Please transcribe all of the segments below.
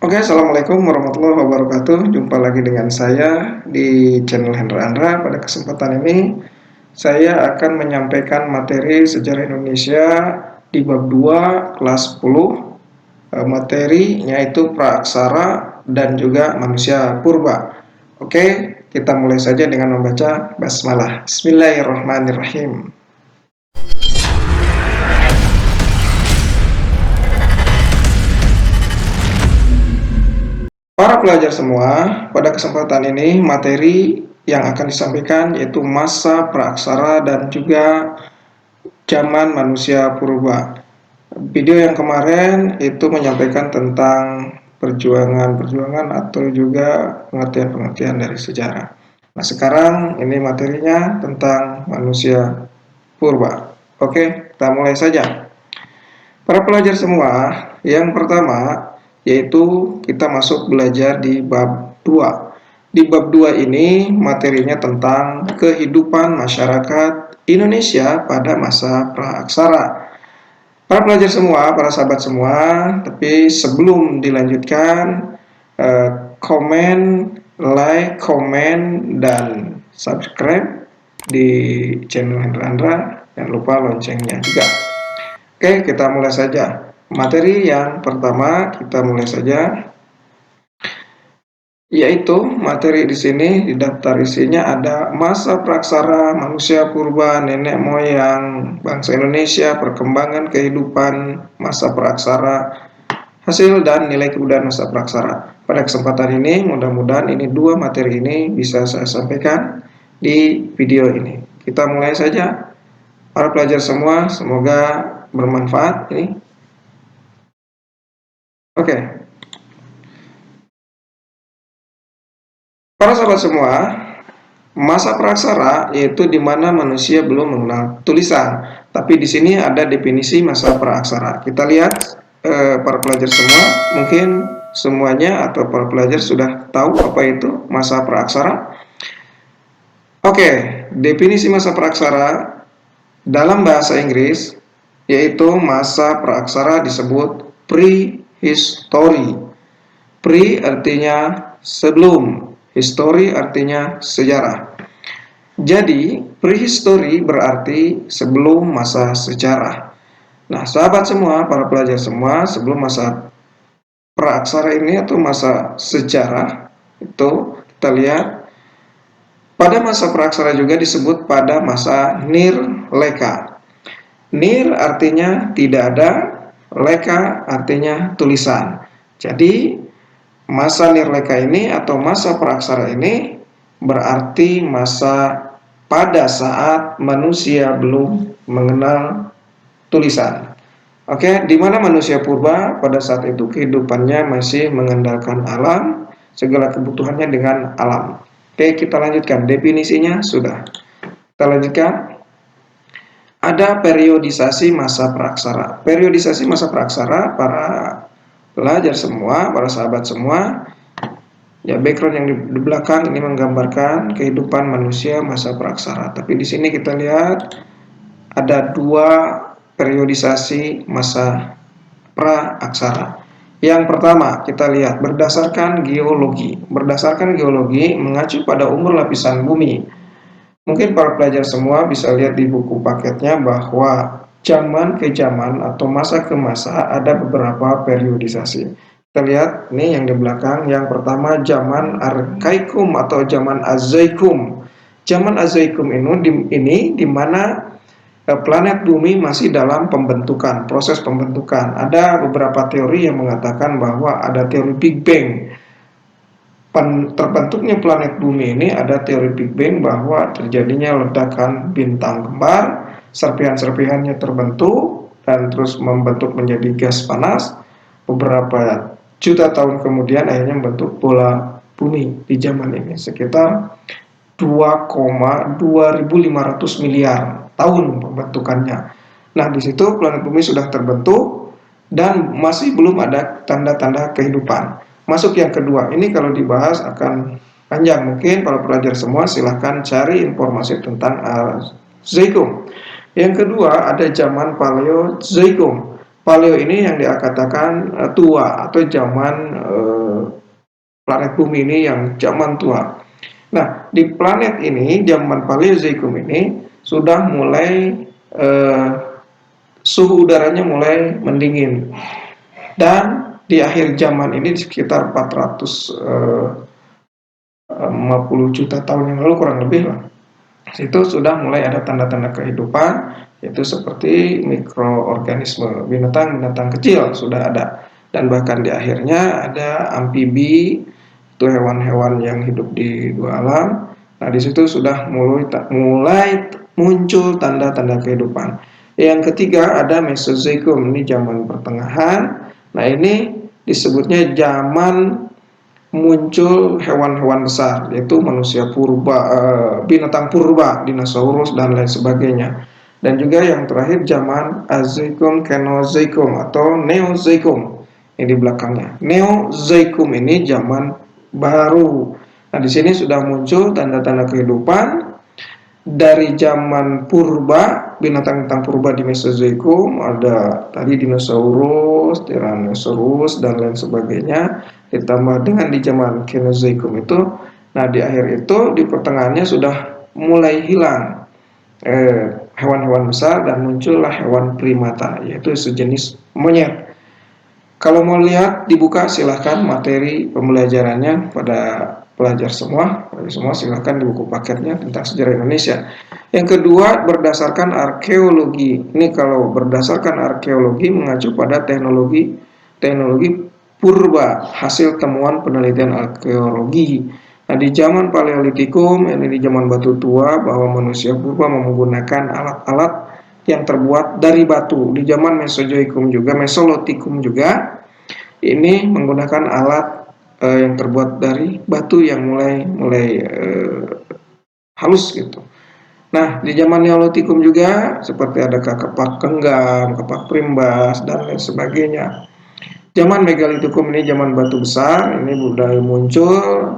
Oke, Assalamualaikum warahmatullahi wabarakatuh. Jumpa lagi dengan saya di channel Hendra Andra. Pada kesempatan ini, saya akan menyampaikan materi sejarah Indonesia di bab 2 kelas 10. Materinya itu praaksara dan juga manusia purba. Oke, kita mulai saja dengan membaca basmalah. Bismillahirrahmanirrahim. Para pelajar semua, pada kesempatan ini materi yang akan disampaikan yaitu masa praaksara dan juga zaman manusia purba. Video yang kemarin itu menyampaikan tentang perjuangan-perjuangan atau juga pengertian-pengertian dari sejarah. Nah, sekarang ini materinya tentang manusia purba. Oke, kita mulai saja. Para pelajar semua, yang pertama yaitu kita masuk belajar di bab 2. Di bab 2 ini materinya tentang kehidupan masyarakat Indonesia pada masa praaksara. Para pelajar semua, para sahabat semua, tapi sebelum dilanjutkan, komen, like, komen, dan subscribe di channel Hendra Andra. Jangan lupa loncengnya juga. Oke, kita mulai saja. Materi yang pertama kita mulai saja, yaitu materi di sini di daftar isinya ada masa praaksara, manusia purba, nenek moyang bangsa Indonesia, perkembangan kehidupan masa praaksara, hasil dan nilai kebudayaan masa praaksara. Pada kesempatan ini, mudah-mudahan ini dua materi ini bisa saya sampaikan di video ini. Kita mulai saja. Para pelajar semua, semoga bermanfaat ini. Oke. Para sahabat semua, masa praaksara yaitu di mana manusia belum mengenal tulisan. Tapi di sini ada definisi masa praaksara. Kita lihat para pelajar semua, mungkin semuanya atau para pelajar sudah tahu apa itu masa praaksara. Oke, definisi masa praaksara dalam bahasa Inggris yaitu masa praaksara disebut prehistory. Pre artinya sebelum, history artinya sejarah. Jadi, prehistory berarti sebelum masa sejarah. Nah, sahabat semua, para pelajar semua, sebelum masa praaksara ini atau masa sejarah, itu kita lihat, pada masa praaksara juga disebut pada masa nirleka. Nir artinya tidak ada, leka artinya tulisan. Jadi, masa nirleka ini atau masa praaksara ini berarti masa pada saat manusia belum mengenal tulisan. Oke, di mana manusia purba pada saat itu kehidupannya masih mengandalkan alam, segala kebutuhannya dengan alam. Oke, kita lanjutkan. Definisinya sudah. Kita lanjutkan. Ada periodisasi masa praaksara. Periodisasi masa praaksara, para pelajar semua, para sahabat semua, ya background yang di belakang ini menggambarkan kehidupan manusia masa praaksara. Tapi di sini kita lihat ada dua periodisasi masa praaksara. Yang pertama kita lihat berdasarkan geologi. Berdasarkan geologi mengacu pada umur lapisan bumi. Mungkin para pelajar semua bisa lihat di buku paketnya bahwa zaman ke zaman atau masa ke masa ada beberapa periodisasi. Kita lihat nih yang di belakang. Yang pertama zaman Arkaikum atau zaman Azaikum. Zaman Azaikum ini di mana planet bumi masih dalam pembentukan, proses pembentukan. Ada beberapa teori yang mengatakan bahwa ada teori Big Bang. Terbentuknya planet bumi ini ada teori Big Bang bahwa terjadinya ledakan bintang kembar, serpihan-serpihannya terbentuk dan terus membentuk menjadi gas panas. Beberapa juta tahun kemudian akhirnya membentuk bola bumi di zaman ini sekitar 2,2500 miliar tahun pembentukannya. Nah, di situ planet bumi sudah terbentuk dan masih belum ada tanda-tanda kehidupan. Masuk yang kedua, ini kalau dibahas akan panjang. Mungkin para pelajar semua silahkan cari informasi tentang Azaikum. Yang kedua ada zaman Paleozoikum. Paleo ini yang dikatakan tua atau zaman planet bumi ini yang zaman tua. Nah, di planet ini zaman Paleozoikum ini sudah mulai suhu udaranya mulai mendingin, dan di akhir zaman ini di sekitar 450 juta tahun yang lalu kurang lebih lah, itu sudah mulai ada tanda-tanda kehidupan, yaitu seperti mikroorganisme, binatang-binatang kecil sudah ada, dan bahkan di akhirnya ada amfibi, itu hewan-hewan yang hidup di dua alam. Nah, di situ sudah mulai muncul tanda-tanda kehidupan. Yang ketiga ada Mesozoikum, ini zaman pertengahan. Nah, ini disebutnya zaman muncul hewan-hewan besar, yaitu manusia purba, binatang purba, dinosaurus dan lain sebagainya. Dan juga yang terakhir zaman Azoikum, Kenozoikum atau Neozoikum. Ini di belakangnya. Neozoikum ini zaman baru. Nah, di sini sudah muncul tanda-tanda kehidupan dari zaman purba, binatang-binatang purba di Mesozoikum, ada tadi dinosaurus, Tyrannosaurus dan lain sebagainya, ditambah dengan di zaman Kenozoikum itu. Nah, di akhir itu di pertengahannya sudah mulai hilang hewan-hewan besar dan muncullah hewan primata, yaitu sejenis monyet. Kalau mau lihat, dibuka silahkan materi pembelajarannya pada pelajar semua. Silahkan di buku paketnya tentang sejarah Indonesia. Yang kedua, berdasarkan arkeologi. Ini kalau berdasarkan arkeologi mengacu pada teknologi purba, hasil temuan penelitian arkeologi. Nah, di zaman Paleolitikum, ini di zaman batu tua, bahwa manusia purba menggunakan alat-alat yang terbuat dari batu. Di zaman Mesozoikum juga, Mesolitikum juga, ini menggunakan alat yang terbuat dari batu yang mulai halus gitu. Nah, di zaman Neolitikum juga seperti ada kepak genggam, kepak primbas dan lain sebagainya. Zaman Megalitikum ini zaman batu besar, ini budaya muncul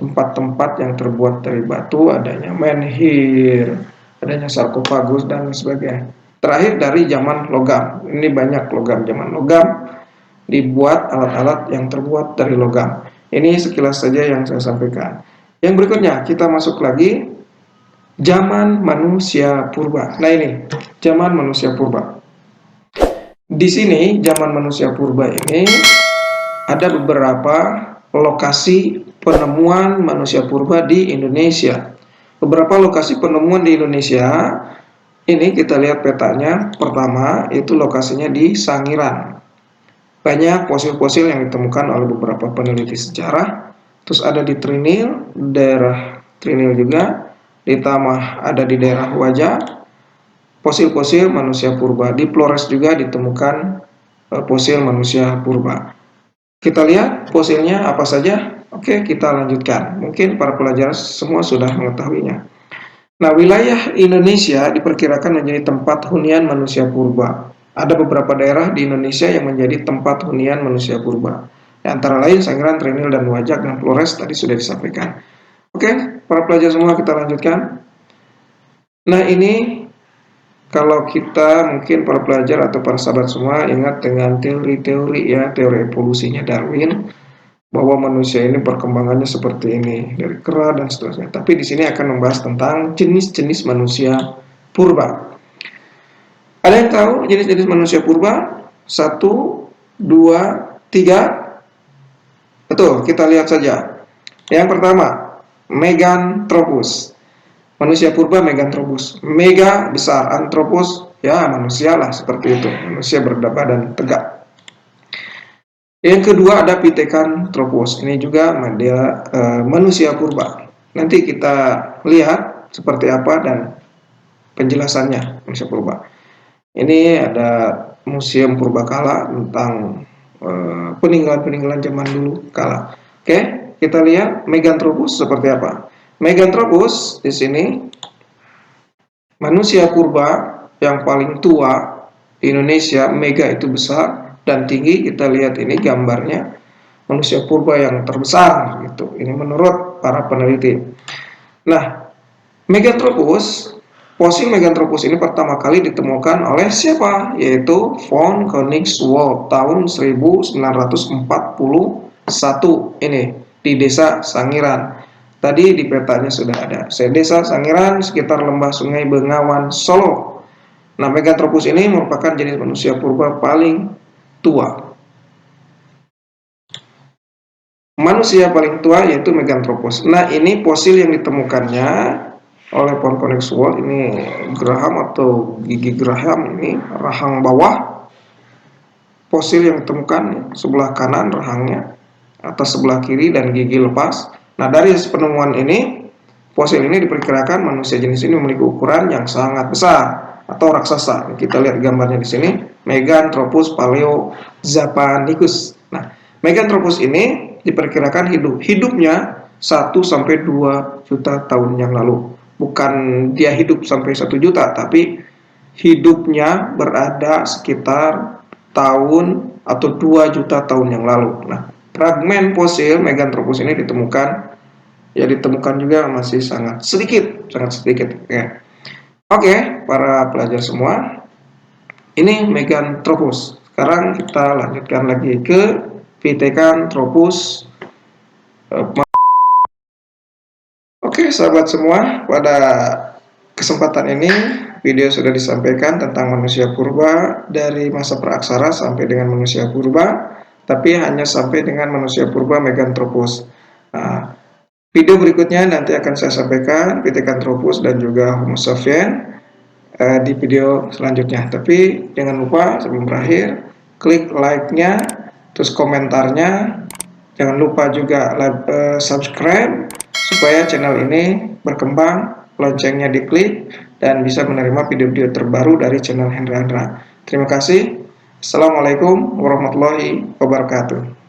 tempat-tempat yang terbuat dari batu, adanya menhir, adanya sarkofagus dan sebagainya. Terakhir dari zaman logam, ini banyak logam, zaman logam dibuat alat-alat yang terbuat dari logam. Ini sekilas saja yang saya sampaikan. Yang berikutnya kita masuk lagi zaman manusia purba. Nah, ini zaman manusia purba. Di sini zaman manusia purba ini ada beberapa lokasi penemuan manusia purba di Indonesia. Beberapa lokasi penemuan di Indonesia ini kita lihat petanya. Pertama itu lokasinya di Sangiran. Banyak fosil-fosil yang ditemukan oleh beberapa peneliti sejarah. Terus ada di Trinil, daerah Trinil juga. Ditambah ada di daerah Wajah, fosil-fosil manusia purba. Di Flores juga ditemukan fosil manusia purba. Kita lihat fosilnya apa saja. Oke, kita lanjutkan. Mungkin para pelajar semua sudah mengetahuinya. Nah, wilayah Indonesia diperkirakan menjadi tempat hunian manusia purba. Ada beberapa daerah di Indonesia yang menjadi tempat hunian manusia purba. Antara lain Sangiran, Trinil, dan Wajak, dan Flores tadi sudah disampaikan. Oke, para pelajar semua kita lanjutkan. Nah, ini kalau kita mungkin para pelajar atau para sahabat semua ingat dengan teori-teori ya, teori evolusinya Darwin, bahwa manusia ini perkembangannya seperti ini, dari kera dan seterusnya. Tapi di sini akan membahas tentang jenis-jenis manusia purba. Ada yang tahu jenis-jenis manusia purba? 1, 2, 3. Betul, kita lihat saja. Yang pertama, Meganthropus. Manusia purba Meganthropus. Mega besar, Anthropus ya manusia lah, seperti itu. Manusia berdaba dan tegak. Yang kedua ada Pithecanthropus. Ini juga dia manusia purba. Nanti kita lihat seperti apa dan penjelasannya manusia purba. Ini ada museum purbakala tentang peninggalan-peninggalan zaman dulu kala. Oke, kita lihat Meganthropus seperti apa. Meganthropus di sini manusia purba yang paling tua di Indonesia. Mega itu besar dan tinggi. Kita lihat ini gambarnya manusia purba yang terbesar gitu. Ini menurut para peneliti. Nah, Meganthropus Fosil Meganthropus ini pertama kali ditemukan oleh siapa? Yaitu von Königswald tahun 1941 ini di Desa Sangiran. Tadi di petanya sudah ada. Desa Sangiran sekitar lembah Sungai Bengawan, Solo. Nah, Meganthropus ini merupakan jenis manusia purba paling tua. Manusia paling tua yaitu Meganthropus. Nah, ini fosil yang ditemukannya oleh von Königswald, ini geraham atau gigi geraham, ini rahang bawah. Fosil yang ditemukan sebelah kanan rahangnya, atas sebelah kiri, dan gigi lepas. Nah, dari penemuan ini, fosil ini diperkirakan manusia jenis ini memiliki ukuran yang sangat besar atau raksasa. Kita lihat gambarnya di sini, Meganthropus paleojapanicus. Nah, Meganthropus ini diperkirakan hidupnya 1 sampai 2 juta tahun yang lalu. Bukan dia hidup sampai 1 juta, tapi hidupnya berada sekitar tahun atau 2 juta tahun yang lalu. Nah, fragmen fosil Meganthropus ini ditemukan juga masih sangat sedikit ya. Oke, para pelajar semua, ini Meganthropus. Sekarang kita lanjutkan lagi ke Pithecanthropus. Oke, sahabat semua, pada kesempatan ini video sudah disampaikan tentang manusia purba dari masa praaksara sampai dengan manusia purba, tapi hanya sampai dengan manusia purba Meganthropus. Nah, video berikutnya nanti akan saya sampaikan Pithecanthropus dan juga Homo sapiens di video selanjutnya. Tapi jangan lupa sebelum berakhir, klik like-nya, terus komentarnya. Jangan lupa juga subscribe supaya channel ini berkembang, loncengnya diklik, dan bisa menerima video-video terbaru dari channel Hendra Hendra. Terima kasih. Assalamualaikum warahmatullahi wabarakatuh.